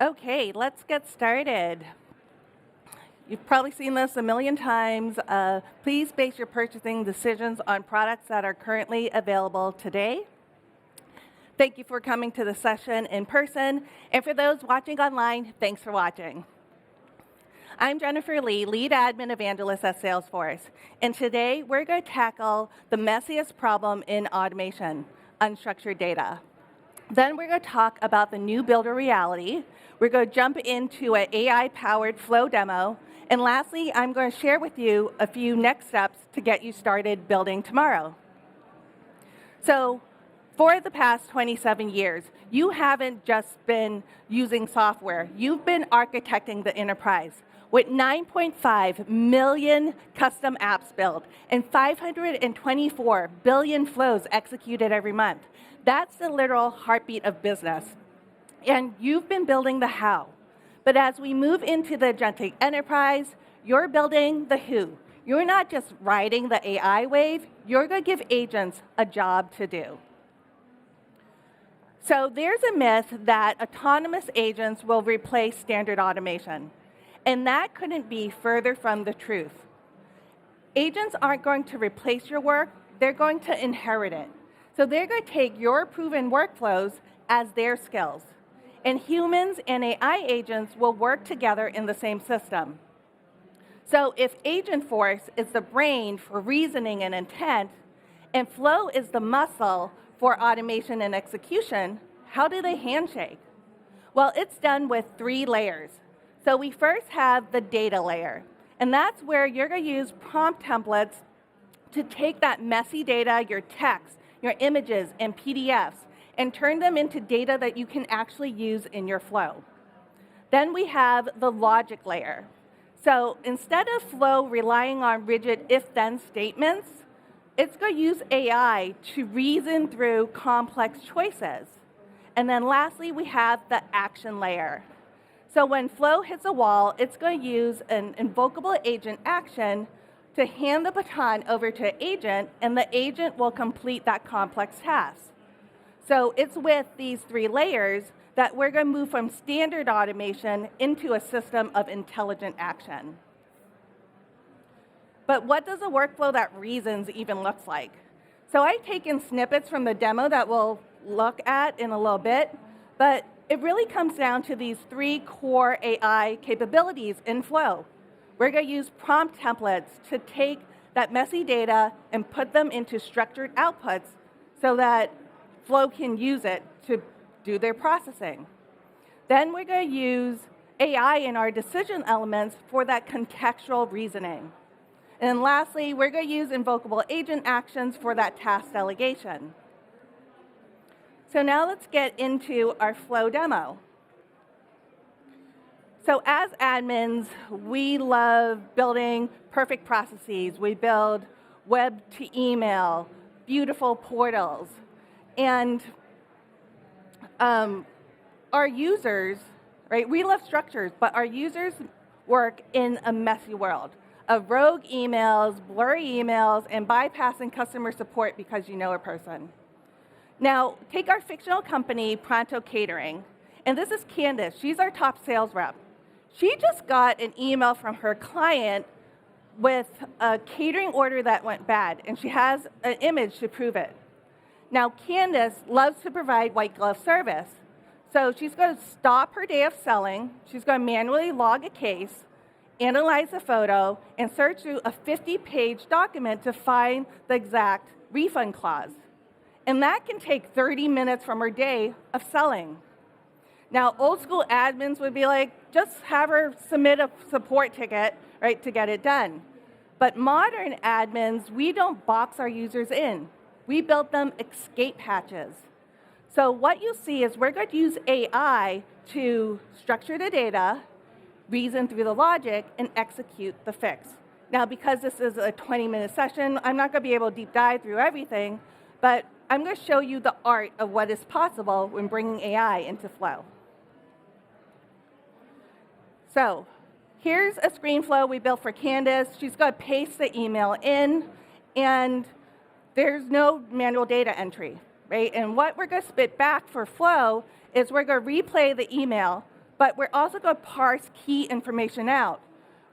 Okay, let's get started. You've probably seen this a million times. Please base your purchasing decisions on products that are currently available today. Thank you for coming to the session in person. And for those watching online, thanks for watching. I'm Jennifer Lee, Lead Admin Evangelist at Salesforce. And today, we're going to tackle the messiest problem in automation, unstructured data. Then we're going to talk about the new builder reality. We're going to jump into an AI-powered flow demo. And lastly, I'm going to share with you a few next steps to get you started building tomorrow. So for the past 27 years, you haven't just been using software. You've been architecting the enterprise with 9.5 million custom apps built and 524 billion flows executed every month. That's the literal heartbeat of business. And you've been building the how. But as we move into the agentic enterprise, you're building the who. You're not just riding the AI wave, you're going to give agents a job to do. So there's a myth that autonomous agents will replace standard automation. And that couldn't be further from the truth. Agents aren't going to replace your work, they're going to inherit it. So they're going to take your proven workflows as their skills. And humans and AI agents will work together in the same system. So if Agentforce is the brain for reasoning and intent, and Flow is the muscle for automation and execution, how do they handshake? Well, it's done with 3 layers. So we first have the data layer. And that's where you're going to use prompt templates to take that messy data, your text, your images, and PDFs, and turn them into data that you can actually use in your flow. Then we have the logic layer. So instead of Flow relying on rigid if-then statements, it's going to use AI to reason through complex choices. And then lastly, we have the action layer. So when Flow hits a wall, it's going to use an invocable agent action to hand the baton over to an agent, and the agent will complete that complex task. So it's with these 3 layers that we're going to move from standard automation into a system of intelligent action. But what does a workflow that reasons even look like? So I've taken snippets from the demo that we'll look at in a little bit, but it really comes down to these 3 core AI capabilities in Flow. We're going to use prompt templates to take that messy data and put them into structured outputs so that Flow can use it to do their processing. Then we're going to use AI in our decision elements for that contextual reasoning. And lastly, we're going to use invocable agent actions for that task delegation. So now let's get into our Flow demo. So as admins, we love building perfect processes. We build web to email, beautiful portals. And our users, right, we love structures, but our users work in a messy world of rogue emails, blurry emails, and bypassing customer support because you know a person. Now, take our fictional company, Pronto Catering, and this is Candace. She's our top sales rep. She just got an email from her client with a catering order that went bad, and she has an image to prove it. Now, Candace loves to provide white glove service. So she's going to stop her day of selling. She's going to manually log a case, analyze the photo, and search through a 50-page document to find the exact refund clause. And that can take 30 minutes from her day of selling. Now, old school admins would be like, just have her submit a support ticket, right, to get it done. But modern admins, we don't box our users in. We built them escape hatches. So what you'll see is we're going to use AI to structure the data, reason through the logic, and execute the fix. Now, because this is a 20-minute session, I'm not going to be able to deep dive through everything, but I'm going to show you the art of what is possible when bringing AI into Flow. So here's a screen flow we built for Candace. She's going to paste the email in, and there's no manual data entry, right? And what we're going to spit back for Flow is we're going to replay the email, but we're also going to parse key information out.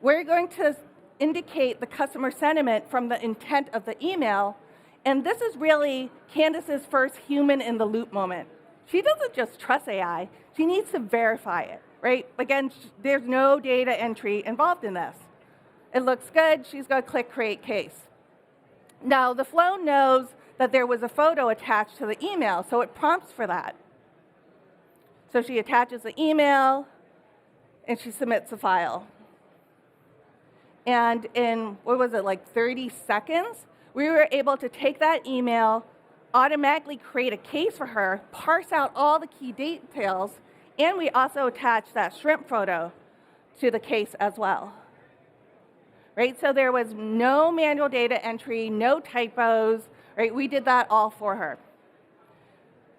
We're going to indicate the customer sentiment from the intent of the email, and this is really Candace's first human-in-the-loop moment. She doesn't just trust AI, she needs to verify it, right? Again, there's no data entry involved in this. It looks good, she's going to click Create Case. Now, the flow knows that there was a photo attached to the email, so it prompts for that. So she attaches the email, and she submits the file. And in, 30 seconds, we were able to take that email, automatically create a case for her, parse out all the key details, and we also attached that shrimp photo to the case as well. Right, so there was no manual data entry, no typos, right? We did that all for her.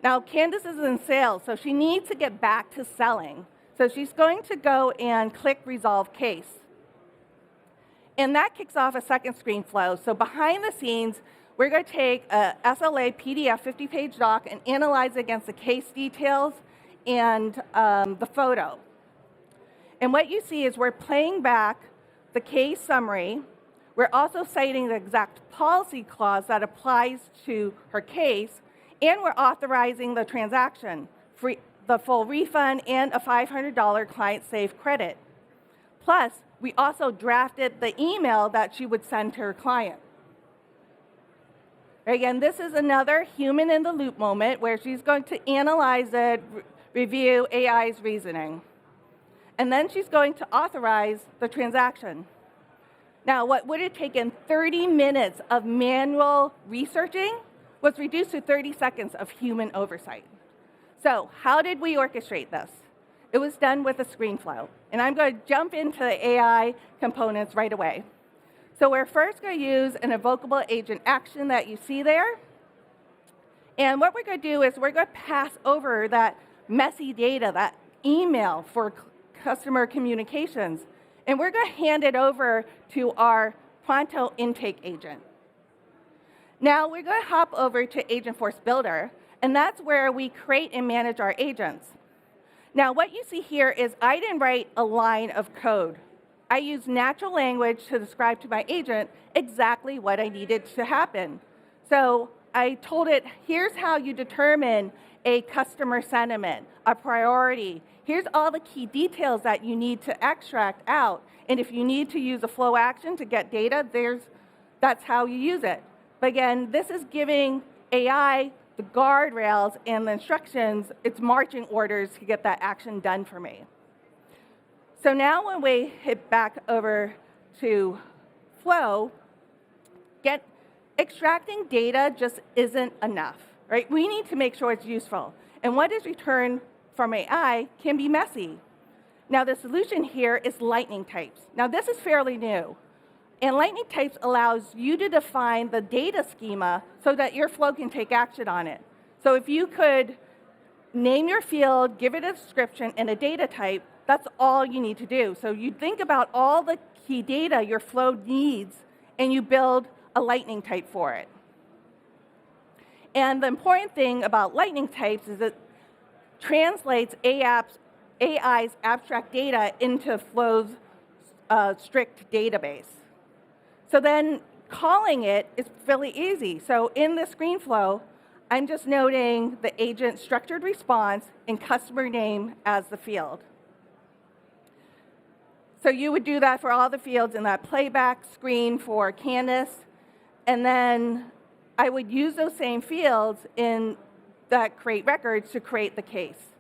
Now, Candace is in sales, so she needs to get back to selling. So she's going to go and click Resolve Case. And that kicks off a second screen flow. So behind the scenes, we're going to take a SLA PDF 50-page doc and analyze it against the case details and the photo. And what you see is we're playing back the case summary. We're also citing the exact policy clause that applies to her case, and we're authorizing the transaction, the full refund, and a $500 client save credit. Plus, we also drafted the email that she would send to her client. Again, this is another human-in-the-loop moment where she's going to analyze it, review AI's reasoning. And then she's going to authorize the transaction. Now, what would have taken 30 minutes of manual researching was reduced to 30 seconds of human oversight. So how did we orchestrate this? It was done with a screen flow. And I'm going to jump into the AI components right away. So we're first going to use an evocable agent action that you see there. And what we're going to do is we're going to pass over that messy data, that email for customer communications, and we're going to hand it over to our Pronto intake agent. Now we're going to hop over to Agentforce Builder, and that's where we create and manage our agents. Now what you see here is I didn't write a line of code. I used natural language to describe to my agent exactly what I needed to happen. So I told it, here's how you determine a customer sentiment, a priority. Here's all the key details that you need to extract out. And if you need to use a flow action to get data, that's how you use it. But again, this is giving AI the guardrails and the instructions, its marching orders to get that action done for me. So now when we hit back over to flow, extracting data just isn't enough, right? We need to make sure it's useful. And what is returned from AI can be messy. Now the solution here is lightning types. Now this is fairly new. And lightning types allows you to define the data schema so that your flow can take action on it. So if you could name your field, give it a description and a data type, that's all you need to do. So you think about all the key data your flow needs and you build a lightning type for it. And the important thing about lightning types is it translates AI's abstract data into Flow's strict database. So then calling it is really easy. So in the screen flow, I'm just noting the agent structured response and customer name as the field. So you would do that for all the fields in that playback screen for Candace, and then I would use those same fields in that create records to create the case.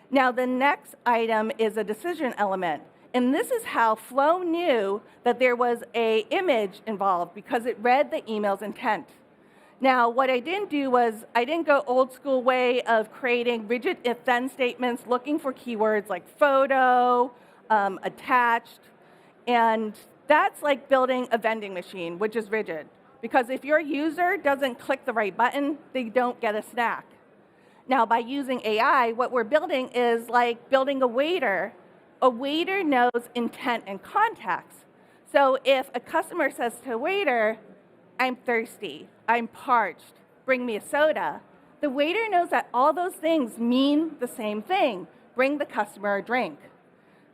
Now the next item is a decision element. And this is how Flow knew that there was an image involved because it read the email's intent. Now, what I didn't do was I didn't go old school way of creating rigid if-then statements looking for keywords like photo, attached, and that's like building a vending machine, which is rigid. Because if your user doesn't click the right button, they don't get a snack. Now, by using AI, what we're building is like building a waiter. A waiter knows intent and context. So if a customer says to a waiter, I'm thirsty, I'm parched, bring me a soda, the waiter knows that all those things mean the same thing. bring the customer a drink.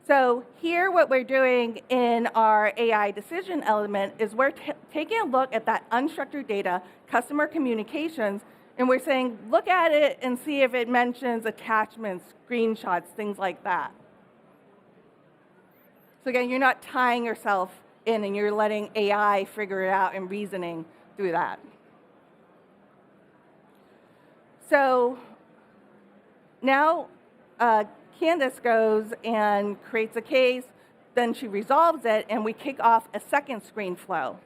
So here what we're doing in our AI decision element is we're taking a look at that unstructured data, customer communications, and we're saying, look at it and see if it mentions attachments, screenshots, things like that. So again, you're not tying yourself in and you're letting AI figure it out and reasoning through that. So now Candace goes and creates a case, then she resolves it, and we kick off a second screen flow.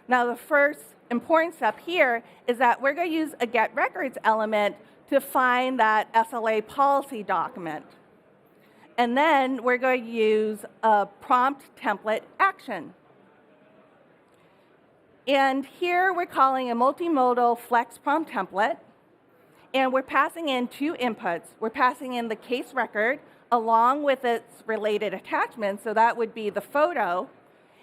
Now the first important step here is that we're going to use a get records element to find that SLA policy document. And then we're going to use a prompt template action. And here we're calling a multimodal flex prompt template. And we're passing in two inputs. We're passing in the case record along with its related attachments, so that would be the photo.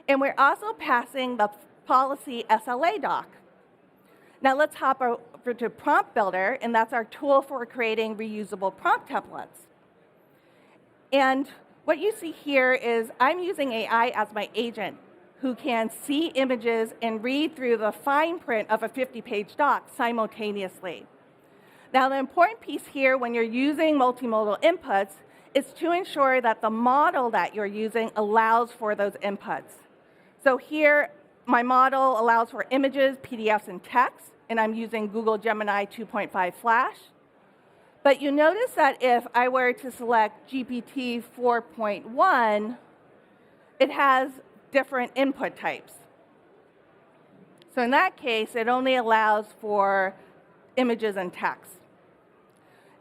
And we're also passing the policy SLA doc. Now let's hop over to Prompt Builder, and that's our tool for creating reusable prompt templates. And what you see here is I'm using AI as my agent who can see images and read through the fine print of a 50-page doc simultaneously. Now, the important piece here when you're using multimodal inputs is to ensure that the model that you're using allows for those inputs. So here, my model allows for images, PDFs, and text, and I'm using Google Gemini 2.5 Flash. But you notice that if I were to select GPT 4.1, it has different input types. So in that case, it only allows for images and text.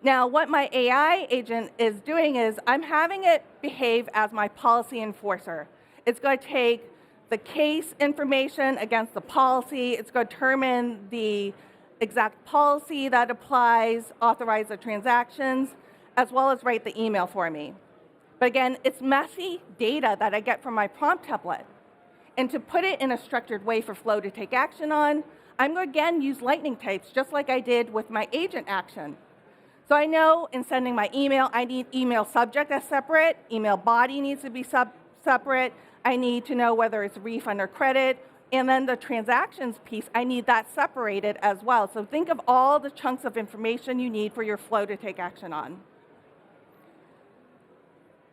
Now, what my AI agent is doing is I'm having it behave as my policy enforcer. It's going to take the case information against the policy. It's going to determine the exact policy that applies, authorize the transactions, as well as write the email for me. But again, it's messy data that I get from my prompt template. And to put it in a structured way for Flow to take action on, I'm going to again use lightning types, just like I did with my agent action. So I know in sending my email, I need email subject as separate, email body needs to be separate, I need to know whether it's refund or credit, and then the transactions piece, I need that separated as well. So think of all the chunks of information you need for your Flow to take action on.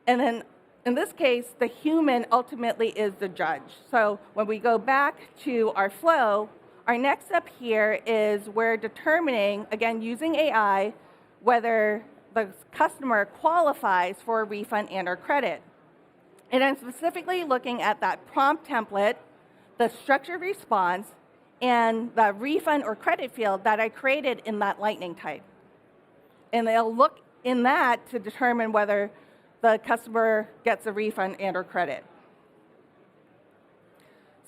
And then in this case, the human ultimately is the judge. So when we go back to our Flow, our next step here is we're determining, again, using AI, whether the customer qualifies for a refund and or credit. And I'm specifically looking at that prompt template, the structured response, and the refund or credit field that I created in that lightning type. And they'll look in that to determine whether the customer gets a refund and or credit.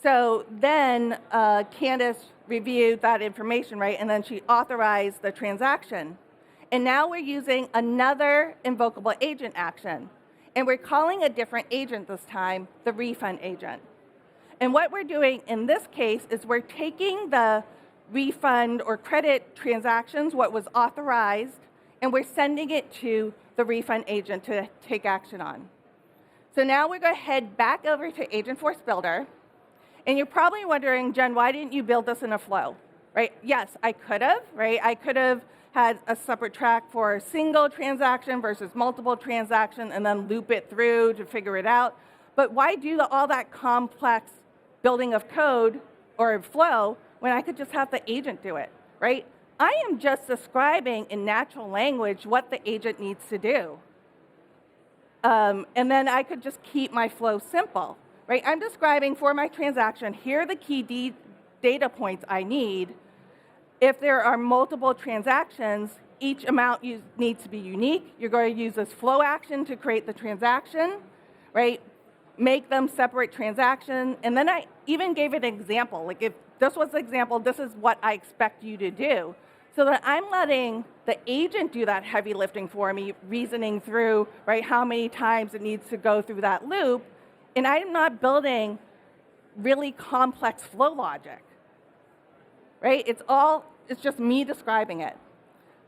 So then Candace reviewed that information, right? And then she authorized the transaction. And now we're using another invocable agent action. And we're calling a different agent this time, the refund agent. And what we're doing in this case is we're taking the refund or credit transactions, what was authorized, and we're sending it to the refund agent to take action on. So now we're going to head back over to Agentforce Builder. And you're probably wondering, Jen, why didn't you build this in a flow? Right? Yes, I could have, right? I could have had a separate track for a single transaction versus multiple transaction and then loop it through to figure it out. But why do all that complex building of code or flow when I could just have the agent do it, right? I am just describing in natural language what the agent needs to do. And then I could just keep my flow simple, right? I'm describing for my transaction, here are the key data points I need. If there are multiple transactions, each amount needs to be unique. You're going to use this flow action to create the transaction, right? Make them separate transaction. And then I even gave it an example. Like if this was the example, this is what I expect you to do. So that I'm letting the agent do that heavy lifting for me, reasoning through, right, how many times it needs to go through that loop. And I'm not building really complex flow logic, right? It's just me describing it.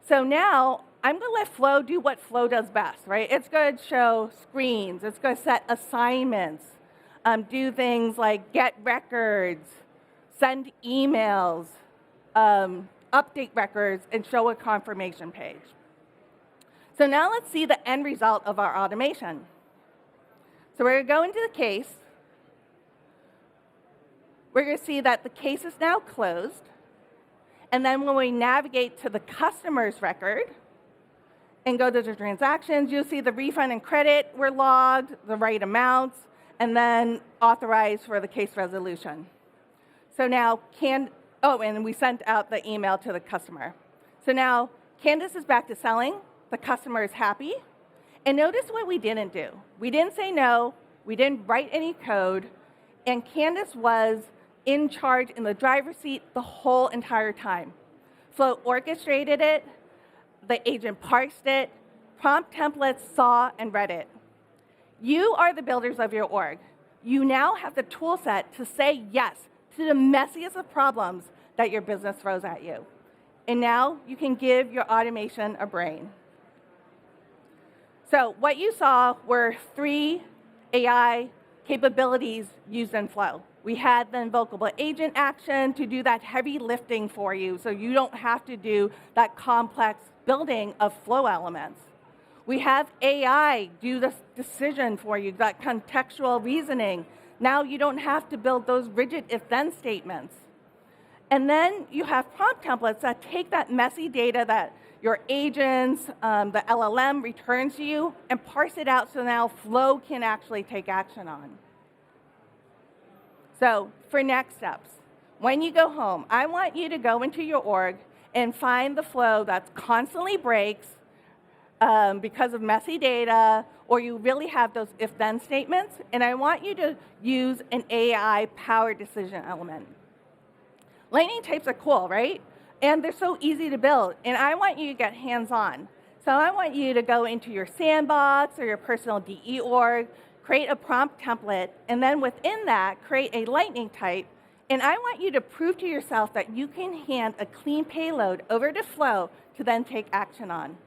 So now I'm going to let Flow do what Flow does best, right? It's going to show screens. It's going to set assignments, do things like get records, send emails, update records, and show a confirmation page. So now let's see the end result of our automation. So we're going to go into the case. We're going to see that the case is now closed. And then when we navigate to the customer's record and go to the transactions, you'll see the refund and credit were logged, the right amounts, and then authorized for the case resolution. So now, and we sent out the email to the customer. So now Candace is back to selling. The customer is happy. And notice what we didn't do. We didn't say no. We didn't write any code. And Candace was in charge in the driver's seat the whole entire time. Flow orchestrated it. The agent parsed it. Prompt templates saw and read it. You are the builders of your org. You now have the tool set to say yes to the messiest of problems that your business throws at you. And now you can give your automation a brain. So what you saw were 3 AI capabilities used in Flow. We had the invocable agent action to do that heavy lifting for you so you don't have to do that complex building of Flow elements. We have AI do this decision for you, that contextual reasoning. Now you don't have to build those rigid if-then statements. And then you have prompt templates that take that messy data that your agents, the LLM returns to you, and parse it out so now Flow can actually take action on. So for next steps, when you go home, I want you to go into your org and find the flow that constantly breaks because of messy data, or you really have those if-then statements, and I want you to use an AI-powered decision element. Lightning types are cool, right? And they're so easy to build, and I want you to get hands-on. So I want you to go into your sandbox or your personal DE org, create a prompt template, and then within that, create a lightning type, and I want you to prove to yourself that you can hand a clean payload over to Flow to then take action on.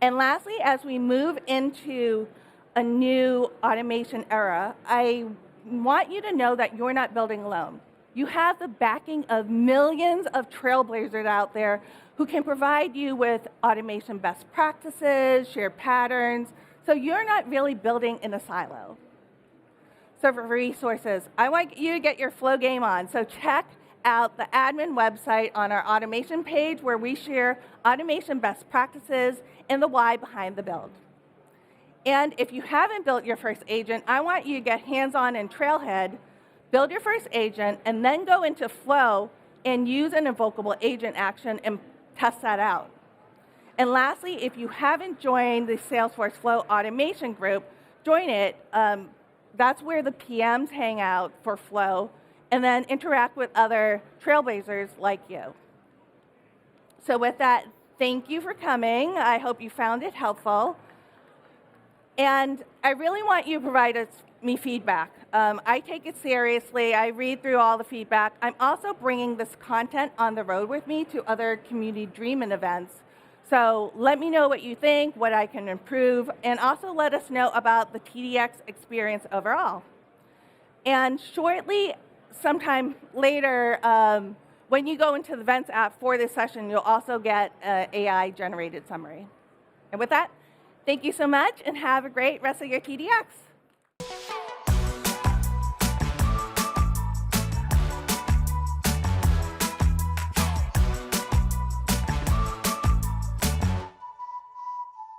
And lastly, as we move into a new automation era, I want you to know that you're not building alone. You have the backing of millions of trailblazers out there who can provide you with automation best practices, shared patterns, so you're not really building in a silo. So for resources, I want you to get your Flow game on. So check out the admin website on our automation page where we share automation best practices and the why behind the build. And if you haven't built your first agent, I want you to get hands-on in Trailhead, build your first agent, and then go into Flow and use an invocable agent action and test that out. And lastly, if you haven't joined the Salesforce Flow automation group, join it. That's where the PMs hang out for Flow, and then interact with other trailblazers like you. So with that, thank you for coming. I hope you found it helpful. And I really want you to provide me feedback. I take it seriously. I read through all the feedback. I'm also bringing this content on the road with me to other community Dreamin' events. So let me know what you think, what I can improve, and also let us know about the TDX experience overall. And shortly, sometime later, when you go into the Events app for this session, you'll also get an AI-generated summary. And with that, thank you so much, and have a great rest of your TDX.